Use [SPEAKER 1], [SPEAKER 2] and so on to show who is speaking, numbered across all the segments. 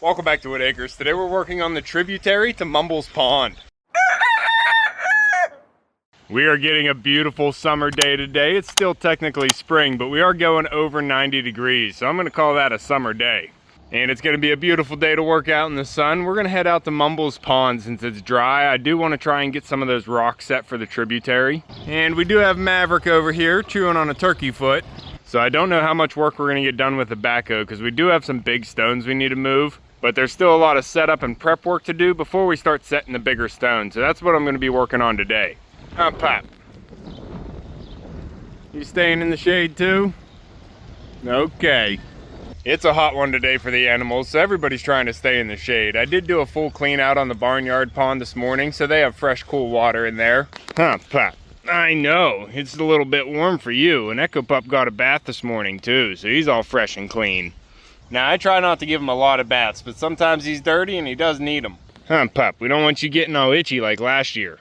[SPEAKER 1] Welcome back to Whitt Acres. Today we're working on the tributary to Mumbles Pond. We are getting a beautiful summer day today. It's still technically spring, but we are going over 90 degrees, so I'm going to call that a summer day. And it's going to be a beautiful day to work out in the sun. We're going to head out to Mumbles Pond since it's dry. I do want to try and get some of those rocks set for the tributary. And we do have Maverick over here chewing on a turkey foot. So I don't know how much work we're going to get done with the backhoe because we do have some big stones we need to move. But there's still a lot of setup and prep work to do before we start setting the bigger stones. So that's what I'm going to be working on today. Pop. You staying in the shade too? Okay. It's a hot one today for the animals, so everybody's trying to stay in the shade. I did do a full clean out on the barnyard pond this morning, so they have fresh, cool water in there. Pop. I know, it's a little bit warm for you, and Echo Pup got a bath this morning too, so he's all fresh and clean. Now, I try not to give him a lot of baths, but sometimes he's dirty and he does need them. Pup, we don't want you getting all itchy like last year.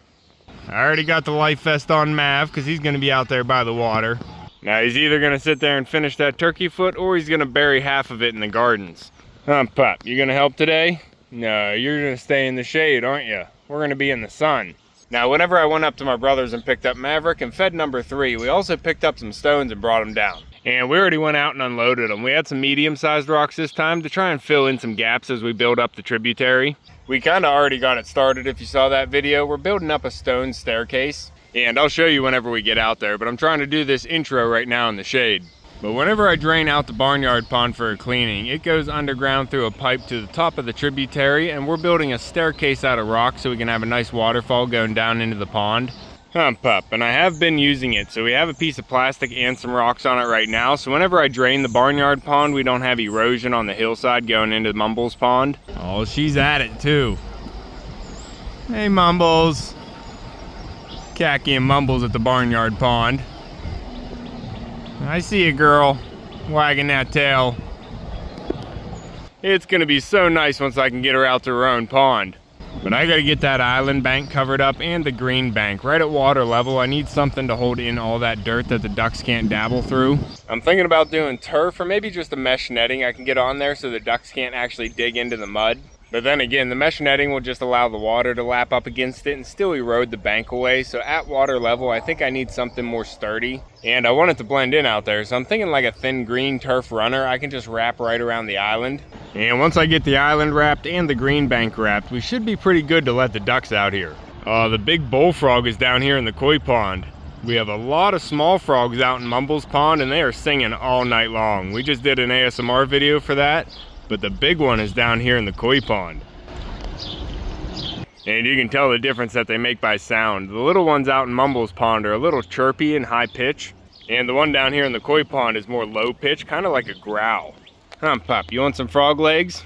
[SPEAKER 1] I already got the life vest on Mav, because he's going to be out there by the water. Now he's either going to sit there and finish that turkey foot, or he's going to bury half of it in the gardens. Pup, you going to help today? No, you're going to stay in the shade, aren't you? We're going to be in the sun. Now, whenever I went up to my brothers and picked up Maverick and fed number 3, we also picked up some stones and brought them down. And we already went out and unloaded them. We had some medium-sized rocks this time to try and fill in some gaps as we build up the tributary. We kind of already got it started if you saw that video. We're building up a stone staircase. And I'll show you whenever we get out there, but I'm trying to do this intro right now in the shade. But whenever I drain out the barnyard pond for a cleaning, it goes underground through a pipe to the top of the tributary, and we're building a staircase out of rock so we can have a nice waterfall going down into the pond. Pup, and I have been using it, so we have a piece of plastic and some rocks on it right now, so whenever I drain the barnyard pond, we don't have erosion on the hillside going into Mumbles Pond. Oh, she's at it too. Hey, Mumbles. Khaki and Mumbles at the barnyard pond. I see you, girl, wagging that tail. It's gonna be so nice once I can get her out to her own pond. But I gotta get that island bank covered up and the green bank. Right at water level, I need something to hold in all that dirt that the ducks can't dabble through. I'm thinking about doing turf or maybe just a mesh netting I can get on there so the ducks can't actually dig into the mud. But then again, the mesh netting will just allow the water to lap up against it and still erode the bank away. So at water level, I think I need something more sturdy. And I want it to blend in out there. So I'm thinking like a thin green turf runner I can just wrap right around the island. And once I get the island wrapped and the green bank wrapped, we should be pretty good to let the ducks out here. The big bullfrog is down here in the koi pond. We have a lot of small frogs out in Mumbles Pond and they are singing all night long. We just did an ASMR video for that. But the big one is down here in the koi pond. And you can tell the difference that they make by sound. The little ones out in Mumbles Pond are a little chirpy and high pitch. And the one down here in the koi pond is more low pitch, kind of like a growl. Pup, you want some frog legs?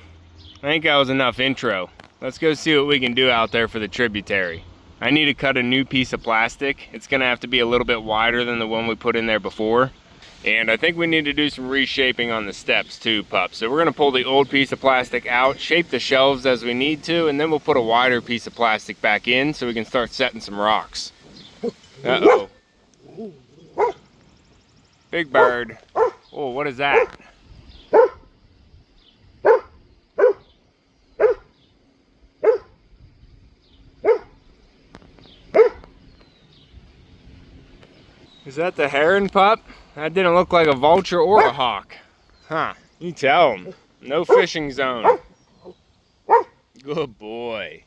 [SPEAKER 1] I think that was enough intro. Let's go see what we can do out there for the tributary. I need to cut a new piece of plastic. It's gonna have to be a little bit wider than the one we put in there before. And I think we need to do some reshaping on the steps too, Pup. So we're gonna pull the old piece of plastic out, shape the shelves as we need to, and then we'll put a wider piece of plastic back in so we can start setting some rocks. Uh-oh. Big bird. Oh, what is that? Is that the heron, Pup? That didn't look like a vulture or a hawk. You tell him. No fishing zone. Good boy.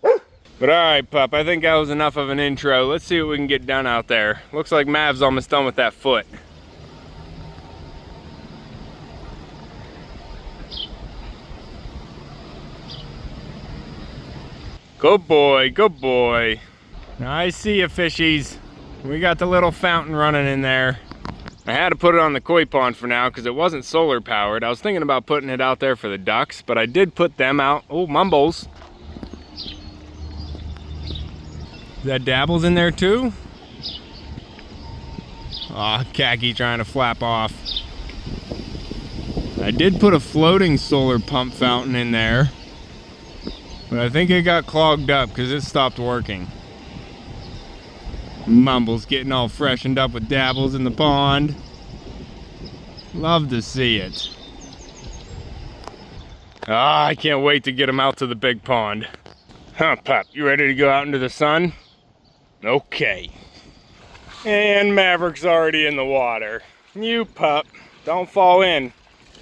[SPEAKER 1] But alright, Pup, I think that was enough of an intro. Let's see what we can get done out there. Looks like Mav's almost done with that foot. Good boy, good boy. I see you, fishies. We got the little fountain running in there. I had to put it on the koi pond for now because it wasn't solar powered. I was thinking about putting it out there for the ducks, but I did put them out. Oh, Mumbles. Is that Dabbles in there too? Aw, Khaki trying to flap off. I did put a floating solar pump fountain in there, but I think it got clogged up because it stopped working. Mumbles getting all freshened up with Dabbles in the pond. Love to see it. Ah, I can't wait to get him out to the big pond. Huh, pup, you ready to go out into the sun? Okay. And Maverick's already in the water. You pup, don't fall in.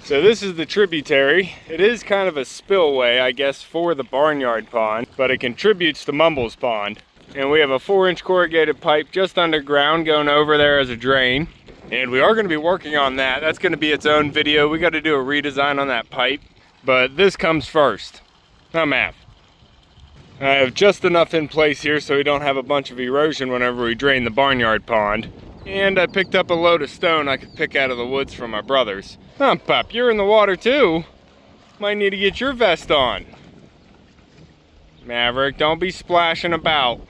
[SPEAKER 1] So this is the tributary. It is kind of a spillway, I guess, for the barnyard pond, but it contributes to Mumbles Pond. And we have a 4-inch corrugated pipe just underground going over there as a drain. And we are going to be working on that. That's going to be its own video. We got to do a redesign on that pipe, but this comes first. Now, Mav, I have just enough in place here so we don't have a bunch of erosion whenever we drain the barnyard pond. And I picked up a load of stone I could pick out of the woods from my brothers. Huh, pup, you're in the water too. Might need to get your vest on. Maverick, don't be splashing about.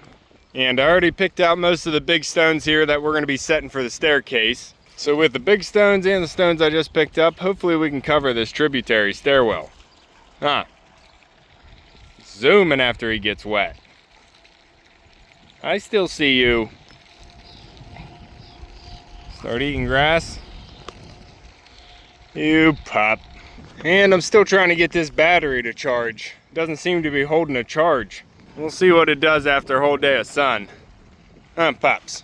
[SPEAKER 1] And I already picked out most of the big stones here that we're going to be setting for the staircase. So with the big stones and the stones I just picked up, hopefully we can cover this tributary stairwell. Huh. Zooming after he gets wet. I still see you. Start eating grass. You pup. And I'm still trying to get this battery to charge. Doesn't seem to be holding a charge. We'll see what it does after a whole day of sun. Pups.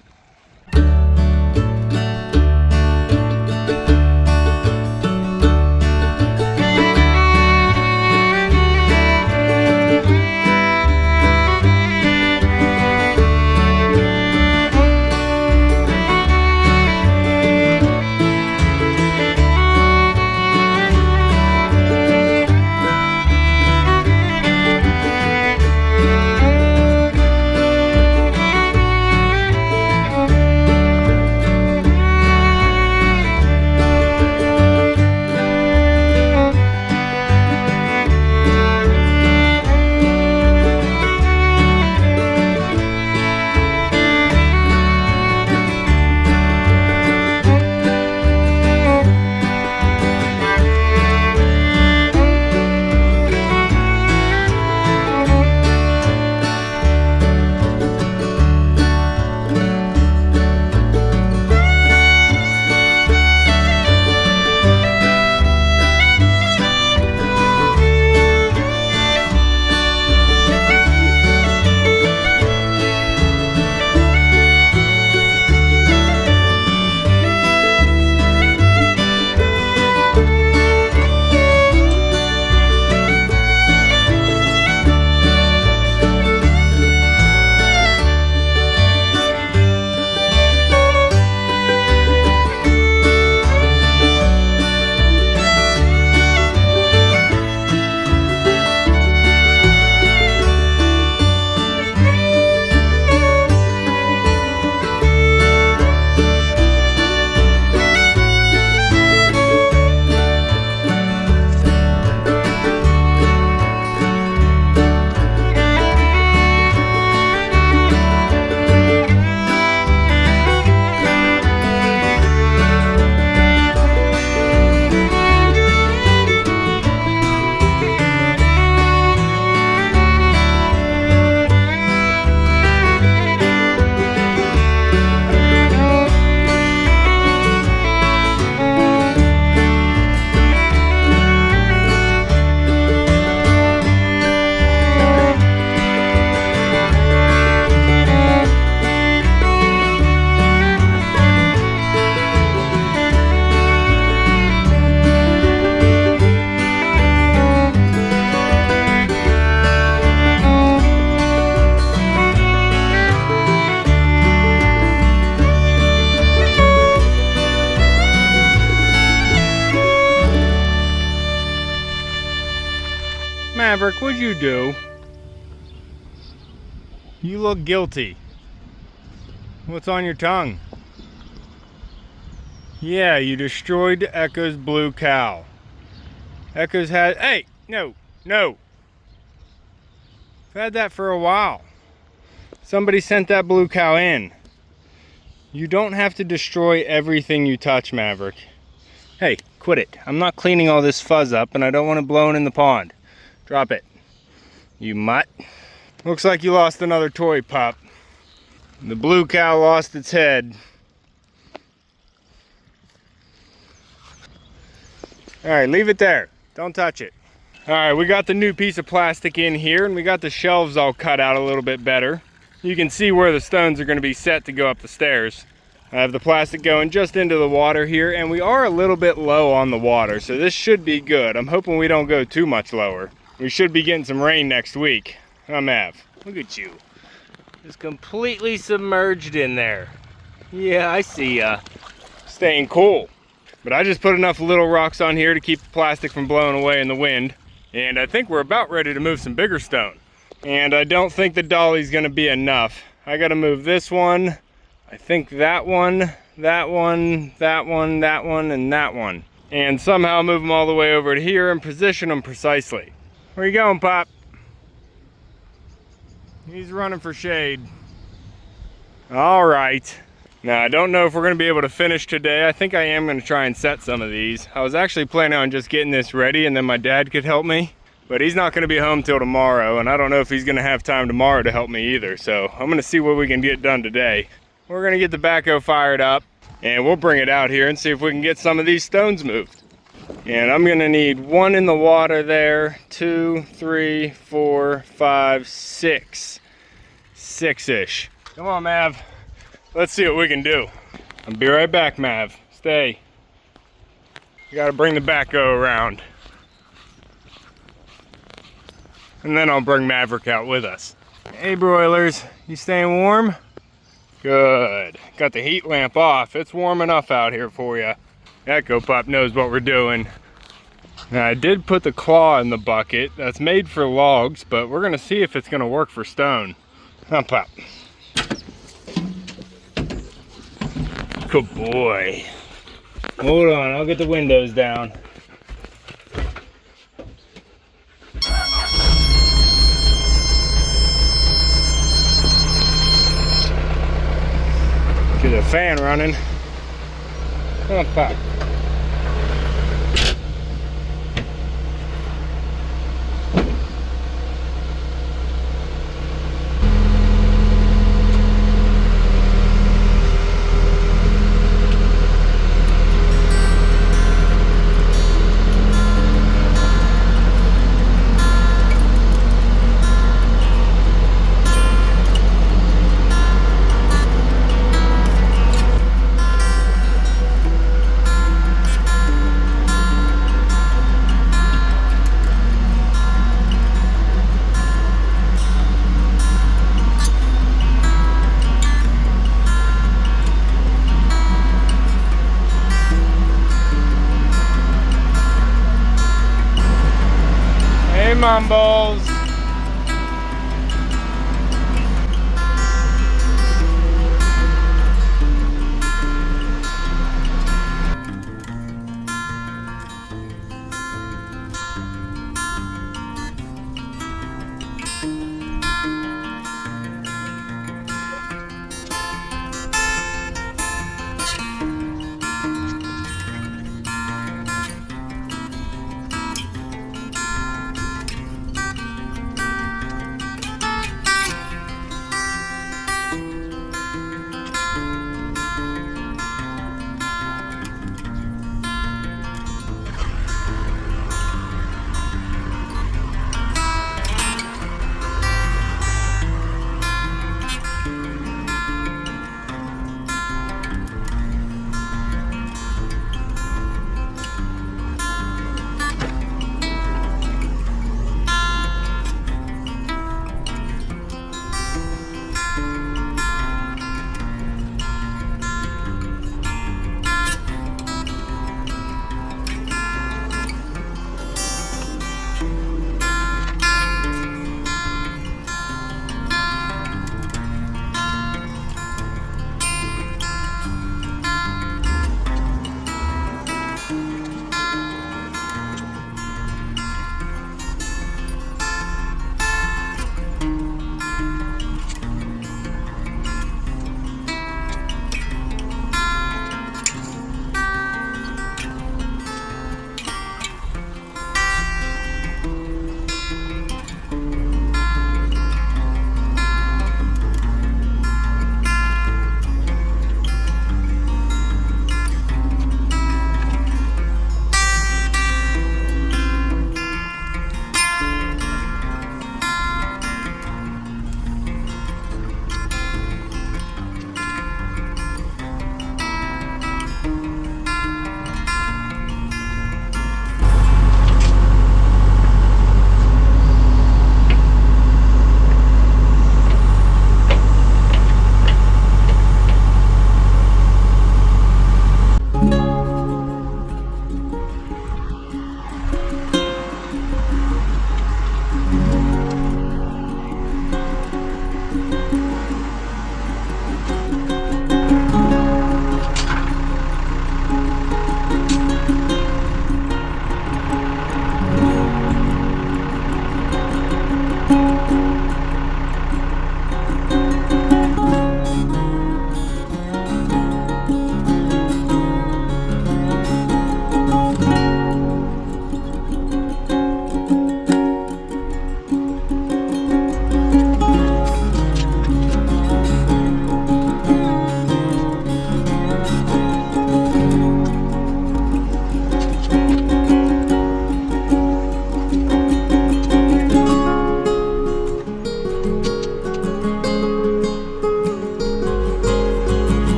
[SPEAKER 1] Maverick, what'd you do? You look guilty. What's on your tongue? Yeah, you destroyed Echo's blue cow. Echo's had, hey, no. I've had that for a while. Somebody sent that blue cow in. You don't have to destroy everything you touch, Maverick. Hey, quit it. I'm not cleaning all this fuzz up and I don't want it blown in the pond. Drop it, you mutt. Looks like you lost another toy, pup. The blue cow lost its head. All right, leave it there. Don't touch it. All right, we got the new piece of plastic in here, and we got the shelves all cut out a little bit better. You can see where the stones are going to be set to go up the stairs. I have the plastic going just into the water here, and we are a little bit low on the water, so this should be good. I'm hoping we don't go too much lower. We should be getting some rain next week. Mav, look at you. Just completely submerged in there. Yeah, I see ya. Staying cool. But I just put enough little rocks on here to keep the plastic from blowing away in the wind. And I think we're about ready to move some bigger stone. And I don't think the dolly's gonna be enough. I gotta move this one, I think that one, that one, that one, that one, and that one. And somehow move them all the way over to here and position them precisely. Where you going, Pop? He's running for shade. All right. Now, I don't know if we're gonna be able to finish today. I think I am gonna try and set some of these. I was actually planning on just getting this ready and then my dad could help me. But he's not gonna be home till tomorrow, and I don't know if he's gonna have time tomorrow to help me either. So I'm gonna see what we can get done today. We're gonna get the backhoe fired up, and we'll bring it out here and see if we can get some of these stones moved. And I'm gonna need one in the water there, 2, 3, 4, 5, 6. 6-ish. Come on, Mav. Let's see what we can do. I'll be right back, Mav. Stay. You gotta bring the backhoe around. And then I'll bring Maverick out with us. Hey broilers, you staying warm? Good. Got the heat lamp off. It's warm enough out here for you. Echo Pup knows what we're doing. Now I did put the claw in the bucket. That's made for logs, but we're gonna see if it's gonna work for stone. Huh, Pup? Good boy. Hold on, I'll get the windows down. Get the fan running. Come on, Pop. Mumbles.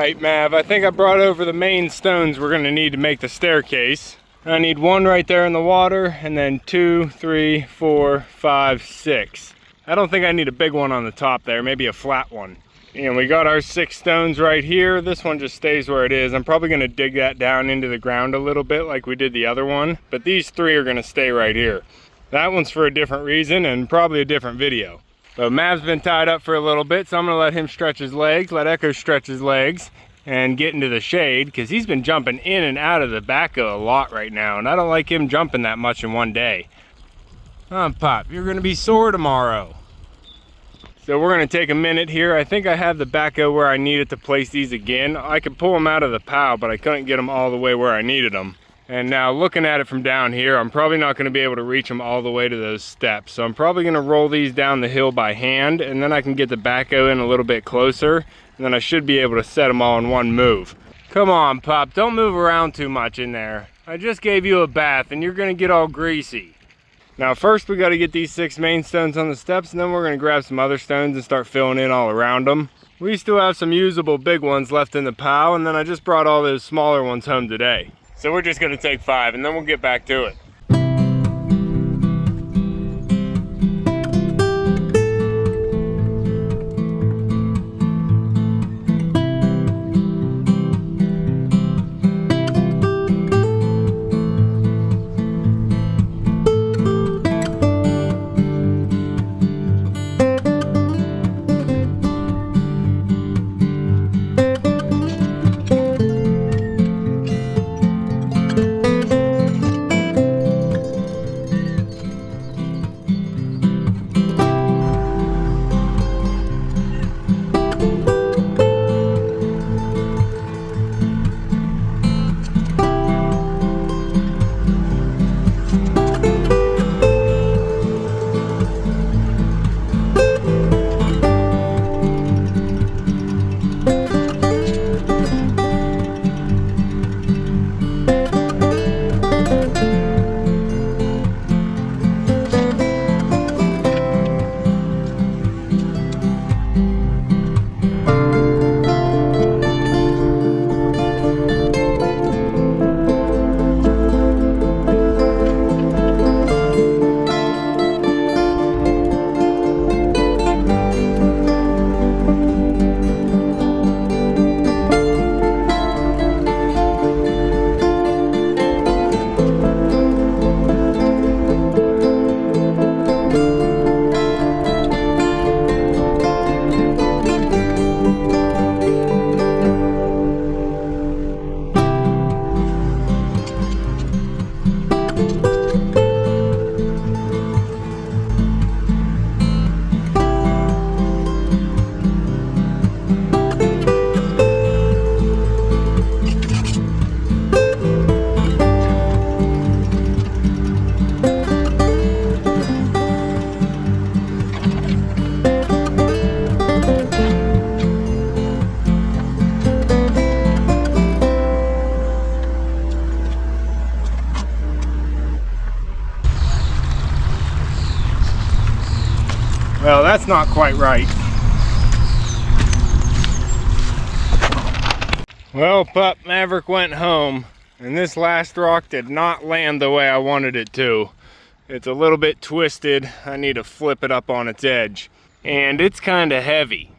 [SPEAKER 1] right, Mav, I think I brought over the main stones we're gonna need to make the staircase. I need one right there in the water, and then 2, 3, 4, 5, 6. I don't think I need a big one on the top there, maybe a flat one. And we got our 6 stones right here. This one just stays where it is. I'm probably gonna dig that down into the ground a little bit like we did the other one, but these 3 are gonna stay right here. That one's for a different reason and probably a different video. But Mav's been tied up for a little bit, so I'm gonna let him stretch his legs, let Echo stretch his legs, and get into the shade, because he's been jumping in and out of the backhoe a lot right now, and I don't like him jumping that much in one day. Pop, you're gonna be sore tomorrow. So we're gonna take a minute here. I think I have the backhoe where I needed to place these again. I could pull them out of the pile, but I couldn't get them all the way where I needed them. And now looking at it from down here, I'm probably not gonna be able to reach them all the way to those steps. So I'm probably gonna roll these down the hill by hand, and then I can get the backhoe in a little bit closer, and then I should be able to set them all in one move. Come on, Pop, don't move around too much in there. I just gave you a bath and you're gonna get all greasy. Now first we gotta get these 6 main stones on the steps, and then we're gonna grab some other stones and start filling in all around them. We still have some usable big ones left in the pile, and then I just brought all those smaller ones home today. So we're just gonna take 5 and then we'll get back to it. Well, that's not quite right. Well, Pup Maverick went home, and this last rock did not land the way I wanted it to. It's a little bit twisted. I need to flip it up on its edge. And it's kind of heavy.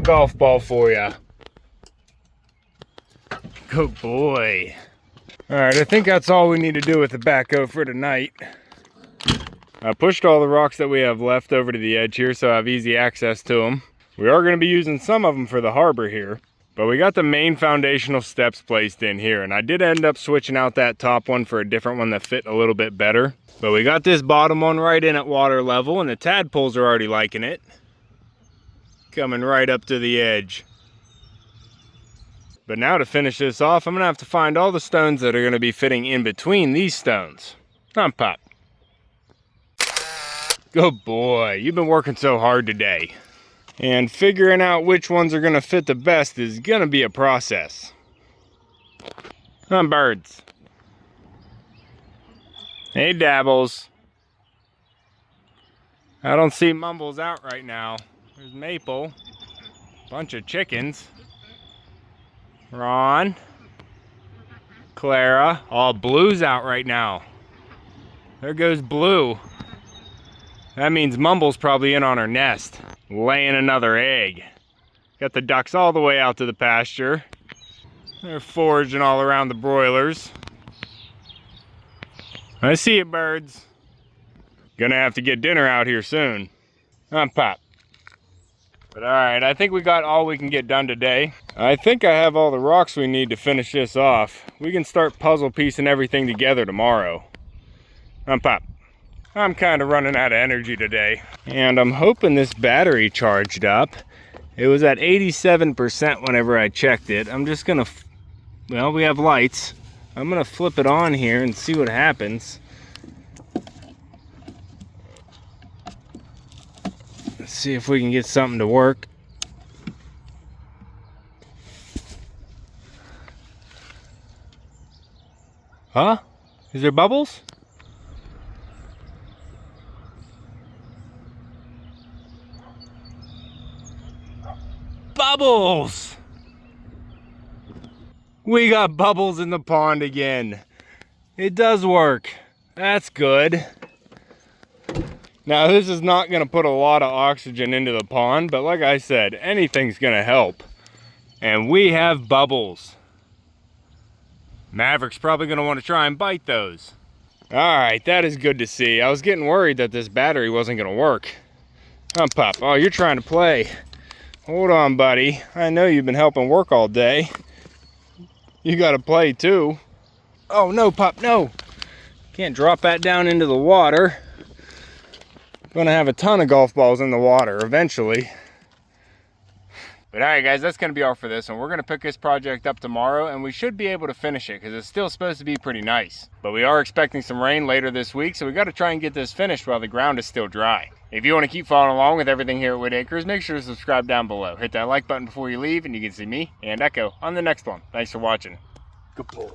[SPEAKER 1] golf ball for you. Good boy. All right, I think that's all we need to do with the backhoe for tonight. I pushed all the rocks that we have left over to the edge here so I have easy access to them. We are going to be using some of them for the harbor here, but we got the main foundational steps placed in here, and I did end up switching out that top one for a different one that fit a little bit better. But we got this bottom one right in at water level, and the tadpoles are already liking it. Coming right up to the edge. But now to finish this off, I'm going to have to find all the stones that are going to be fitting in between these stones. Come on, Pop. Good boy. You've been working so hard today. And figuring out which ones are going to fit the best is going to be a process. Come on, birds. Hey, Dabbles. I don't see Mumbles out right now. There's Maple. Bunch of chickens. Ron, Clara, all Blue's out right now. There goes Blue. That means Mumbles probably in on her nest, laying another egg. Got the ducks all the way out to the pasture. They're foraging all around the broilers. I see you, birds. Gonna have to get dinner out here soon. I'm Pop. But alright, I think we got all we can get done today. I think I have all the rocks we need to finish this off. We can start puzzle piecing everything together tomorrow. I'm Pop. I'm kind of running out of energy today. And I'm hoping this battery charged up. It was at 87% whenever I checked it. I'm just gonna, well, we have lights. I'm gonna flip it on here and see what happens. Let's see if we can get something to work. Huh? Is there bubbles? Bubbles! We got bubbles in the pond again. It does work. That's good. Now this is not going to put a lot of oxygen into the pond, but like I said, anything's going to help. And we have bubbles. Maverick's probably going to want to try and bite those. Alright, that is good to see. I was getting worried that this battery wasn't going to work. Come, Pop. Oh, you're trying to play. Hold on, buddy. I know you've been helping work all day. You got to play too. Oh, no, Pop, no. Can't drop that down into the water. Gonna have a ton of golf balls in the water eventually. But alright guys, that's gonna be all for this one. We're gonna pick this project up tomorrow and we should be able to finish it because it's still supposed to be pretty nice. But we are expecting some rain later this week, so we gotta try and get this finished while the ground is still dry. If you want to keep following along with everything here at Whitt Acres, make sure to subscribe down below. Hit that like button before you leave and you can see me and Echo on the next one. Thanks for watching. Good boy.